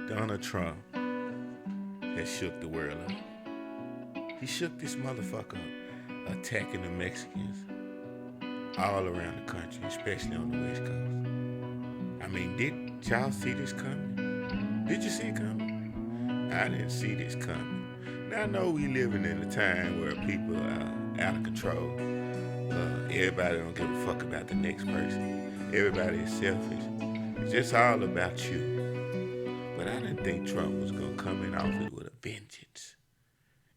Donald Trump has shook the world up. He shook this motherfucker up, attacking the Mexicans all around the country, especially on the West Coast. I mean, did y'all see this coming? Did you see it coming? I didn't see this coming. Now I know we living in a time where people are out of control. Everybody don't give a fuck about the next person. Everybody is selfish. It's just all about you. But I didn't think Trump was gonna come in office with a vengeance.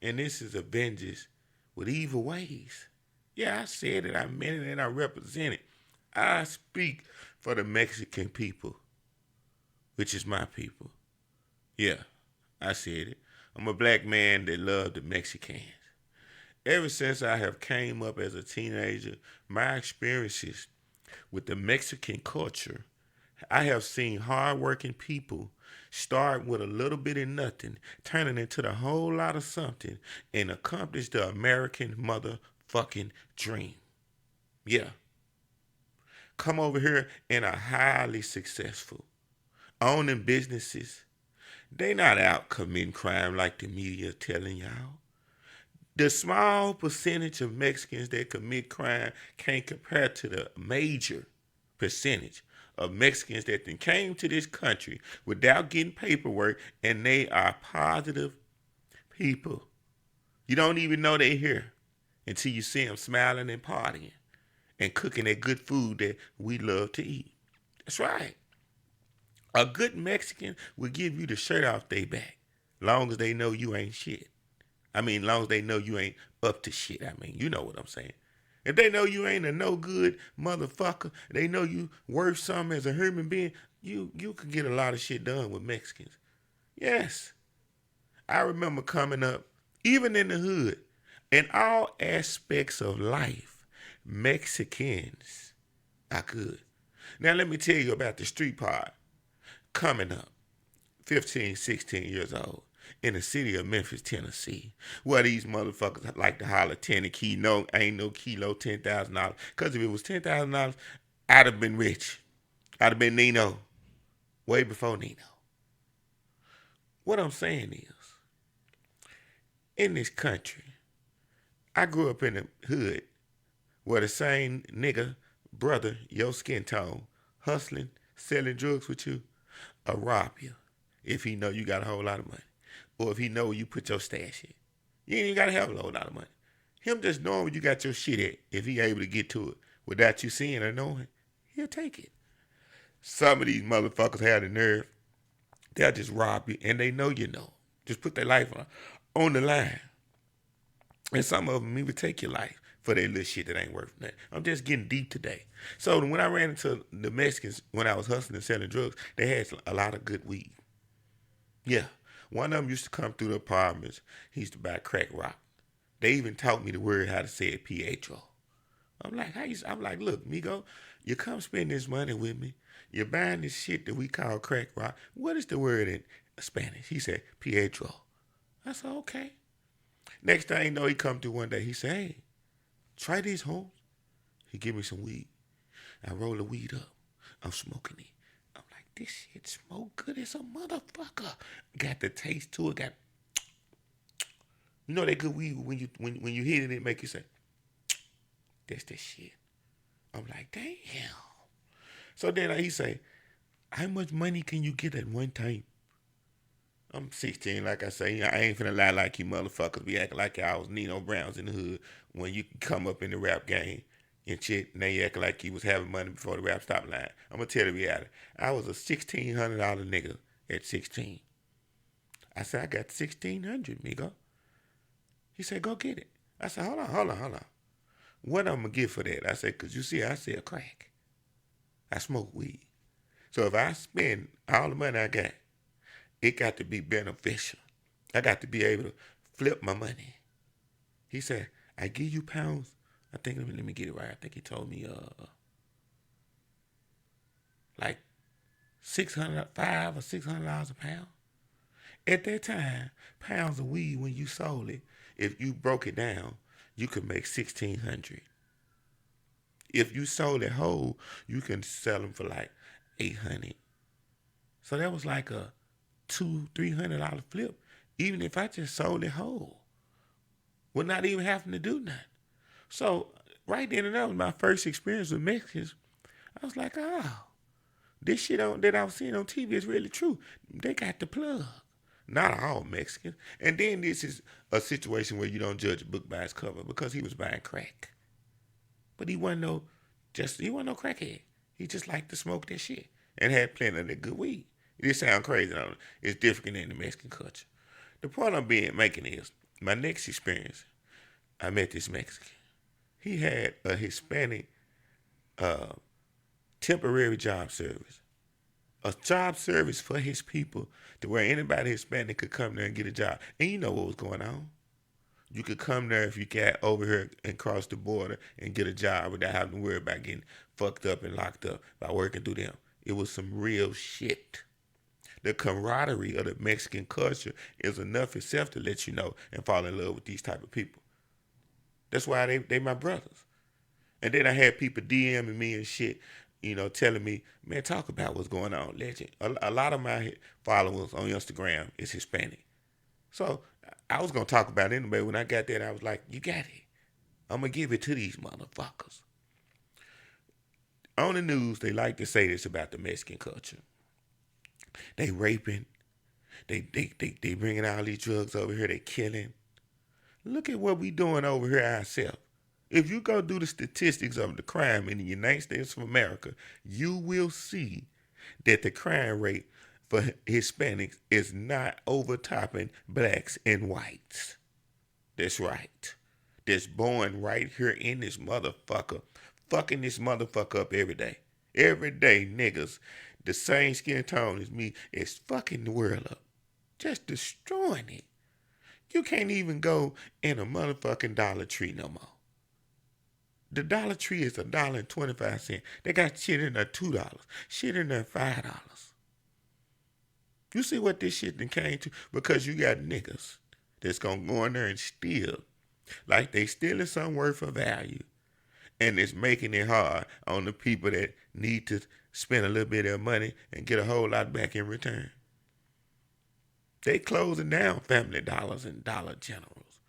And this is a vengeance with evil ways. Yeah, I said it, I meant it, and I represent it. I speak for the Mexican people, which is my people. Yeah, I said it. I'm a black man that loved the Mexicans. Ever since I have came up as a teenager, my experiences with the Mexican culture, I have seen hardworking people start with a little bit of nothing, turning into the whole lot of something, and accomplish the American motherfucking dream. Yeah, come over here and are highly successful, owning businesses. They not out committing crime like the media telling y'all. The small percentage of Mexicans that commit crime can't compare to the major percentage of Mexicans that then came to this country without getting paperwork, and they are positive people. You don't even know they're here until you see them smiling and partying and cooking that good food that we love to eat. That's right. A good Mexican will give you the shirt off their back, long as they know you ain't shit. I mean, long as they know you ain't up to shit. I mean, you know what I'm saying. If they know you ain't a no good motherfucker, they know you worth something as a human being, you can get a lot of shit done with Mexicans. Yes. I remember coming up, even in the hood, in all aspects of life, Mexicans are good. Now let me tell you about the street part. Coming up, 15, 16 years old, in the city of Memphis, Tennessee, where these motherfuckers like to holler 10 a key. No, ain't no kilo, $10,000. Because if it was $10,000, I'd have been rich. I'd have been Nino way before Nino. What I'm saying is, in this country, I grew up in the hood where the same nigga, brother, your skin tone, hustling, selling drugs with you, will rob you if he know you got a whole lot of money. Or if he know where you put your stash in. You ain't even gotta have a whole lot of money. Him just knowing where you got your shit at, if he able to get to it without you seeing or knowing, he'll take it. Some of these motherfuckers have the nerve, they'll just rob you and they know you know. Just put their life on the line. And some of them even take your life for that little shit that ain't worth nothing. I'm just getting deep today. So when I ran into the Mexicans when I was hustling and selling drugs, they had a lot of good weed. Yeah. One of them used to come through the apartments. He used to buy crack rock. They even taught me the word how to say it, Pietro. I'm like, I'm like, look, Migo, you come spend this money with me. You're buying this shit that we call crack rock. What is the word in Spanish? He said, Pietro. I said, okay. Next thing you know, he come through one day. He said, hey, try these, Holmes. He give me some weed. I roll the weed up. I'm smoking it. I'm like, this shit smoke good as a motherfucker. Got the taste to it. Got, you know that good weed when you hit it, it make you say, that's the shit. I'm like, damn. So then he say, how much money can you get at one time? I'm 16, like I say. I ain't finna lie like you motherfuckers be acting like I was Nino Browns in the hood when you come up in the rap game and shit. And they acting like you was having money before the rap stop line. I'm gonna tell the reality. I was a $1,600 nigga at 16. I said, I got 1,600, migo. He said, go get it. I said, hold on. What I'm gonna get for that? I said, cause you see, I sell crack. I smoke weed. So if I spend all the money I got, it got to be beneficial. I got to be able to flip my money. He said, I give you pounds. I think, let me get it right. I think he told me, like 5 or $600 a pound. At that time, pounds of weed, when you sold it, if you broke it down, you could make 1,600. If you sold it whole, you can sell them for like 800. So that was like a $200-300 flip, even if I just sold it whole, with not even having to do nothing. So right then and that was my first experience with Mexicans. I was like, oh, this shit that I was seeing on TV is really true. They got the plug. Not all Mexicans. And then this is a situation where you don't judge a book by its cover, because he was buying crack. But he wasn't no crackhead. He just liked to smoke that shit and had plenty of that good weed. It sounds crazy, don't it? It's different in the Mexican culture. The point I'm making is, my next experience, I met this Mexican. He had a Hispanic temporary job service. A job service for his people, to where anybody Hispanic could come there and get a job. And you know what was going on. You could come there if you got over here and cross the border and get a job without having to worry about getting fucked up and locked up by working through them. It was some real shit. The camaraderie of the Mexican culture is enough itself to let you know and fall in love with these type of people. That's why they my brothers. And then I had people DMing me and shit, telling me, man, talk about what's going on, legend. A lot of my followers on Instagram is Hispanic. So I was going to talk about it anyway. When I got there, I was like, you got it. I'm going to give it to these motherfuckers. On the news, they like to say this about the Mexican culture. They raping. They bringing all these drugs over here. They killing. Look at what we doing over here ourselves. If you go do the statistics of the crime in the United States of America, you will see that the crime rate for Hispanics is not overtopping blacks and whites. That's right. That's born right here in this motherfucker, fucking this motherfucker up every day. Every day, niggas, the same skin tone as me, is fucking the world up. Just destroying it. You can't even go in a motherfucking Dollar Tree no more. The Dollar Tree is $1.25. They got shit in there $2, shit in there $5. You see what this shit done came to? Because you got niggas that's gonna go in there and steal, like they stealing some worth of value, and it's making it hard on the people that need to spend a little bit of money and get a whole lot back in return. They closing down Family Dollars and Dollar Generals.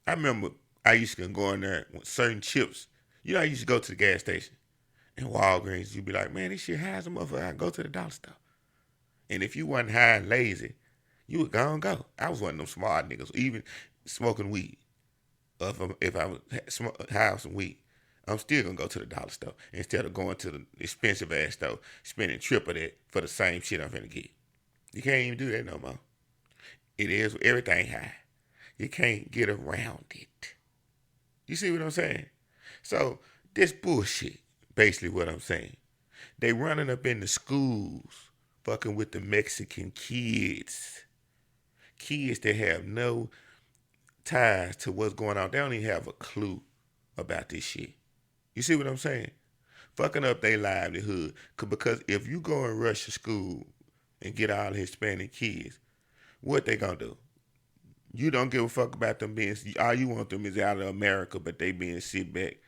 I remember I used to go in there with certain chips. I used to go to the gas station and Walgreens. You'd be like, man, this shit high as a motherfucker. I go to the dollar store. And if you wasn't high and lazy, you would go and go. I was one of them smart niggas, even smoking weed. If I was high on some weed, I'm still going to go to the dollar store instead of going to the expensive ass store, spending triple that for the same shit I'm finna get. You can't even do that no more. It is everything high. You can't get around it. You see what I'm saying? So this bullshit, basically what I'm saying. They running up in the schools, fucking with the Mexican kids. Kids that have no ties to what's going on. They don't even have a clue about this shit. You see what I'm saying? Fucking up their livelihood. Because if you go and rush a school and get all the Hispanic kids, what they gonna do? You don't give a fuck about them being, all you want them is out of America, but they being sent back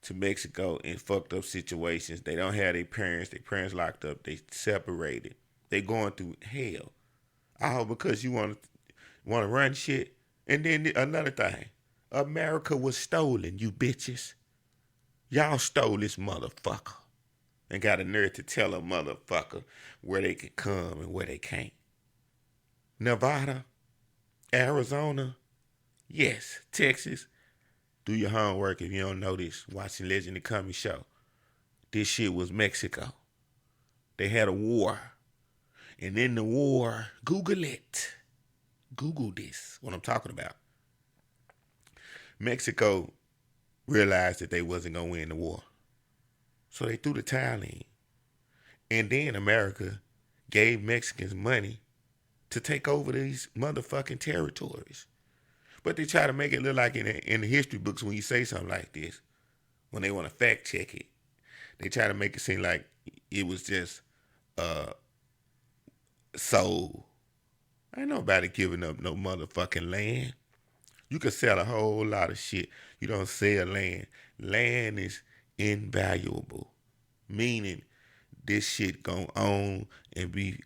to Mexico in fucked up situations. They don't have their parents locked up, they separated. They going through hell. All because you want to run shit. And then another thing, America was stolen, you bitches. Y'all stole this motherfucker. And got a nerve to tell a motherfucker where they can come and where they can't. Nevada, Arizona, yes, Texas. Do your homework if you don't know this. Watching Legend of Comedy Show. This shit was Mexico. They had a war. And in the war, Google it. Google this, what I'm talking about. Mexico realized that they wasn't going to win the war. So they threw the towel in. And then America gave Mexicans money to take over these motherfucking territories. But they try to make it look like in the history books when you say something like this, when they want to fact check it, they try to make it seem like it was just sold. Ain't nobody giving up no motherfucking land. You can sell a whole lot of shit. You don't sell land. Land is invaluable. Meaning this shit gonna own and be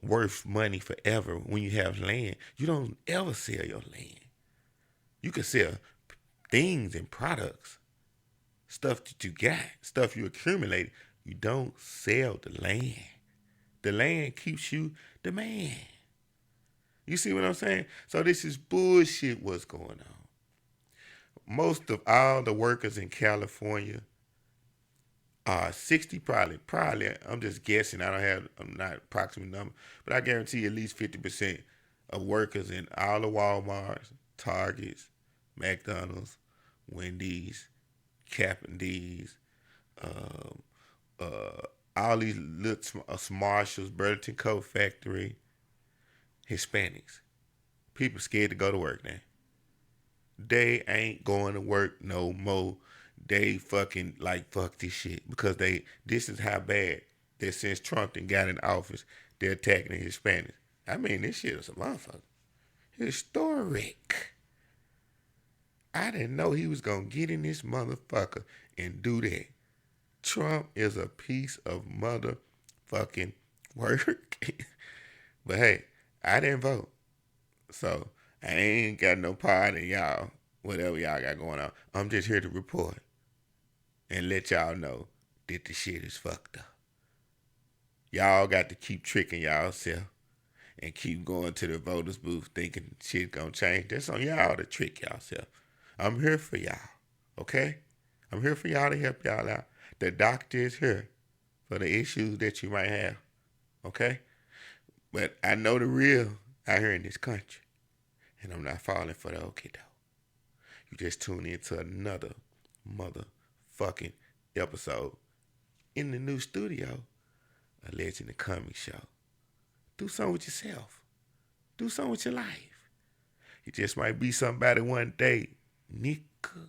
worth money forever. When you have land, you don't ever sell your land. You can sell things and products, stuff that you got, stuff you accumulated. You don't sell the land. The land keeps you the man. You see what I'm saying? So this is bullshit what's going on. Most of all the workers in California are 60 probably, I'm just guessing, I'm not approximate number, but I guarantee at least 50% of workers in all the Walmarts, Targets, McDonald's, Wendy's, Captain D's, all these little Marshalls, Burlington Coat Factory, Hispanics. People scared to go to work now. They ain't going to work no more. They fucking fuck this shit because this is how bad that since Trump then got in office, they're attacking the Hispanics. I mean, this shit is a motherfucker. Historic. I didn't know he was gonna get in this motherfucker and do that. Trump is a piece of motherfucking work. But hey, I didn't vote. So I ain't got no part in y'all, whatever y'all got going on. I'm just here to report and let y'all know that the shit is fucked up. Y'all got to keep tricking y'allself and keep going to the voters booth thinking shit gonna change. That's on y'all to trick y'allself. I'm here for y'all, okay? I'm here for y'all to help y'all out. The doctor is here for the issues that you might have, okay? But I know the real out here in this country, and I'm not falling for the okie doke. You just tune into another motherfucking episode in the new studio, A Legend of Comedy Show. Do something with yourself. Do something with your life. You just might be somebody one day, nigga.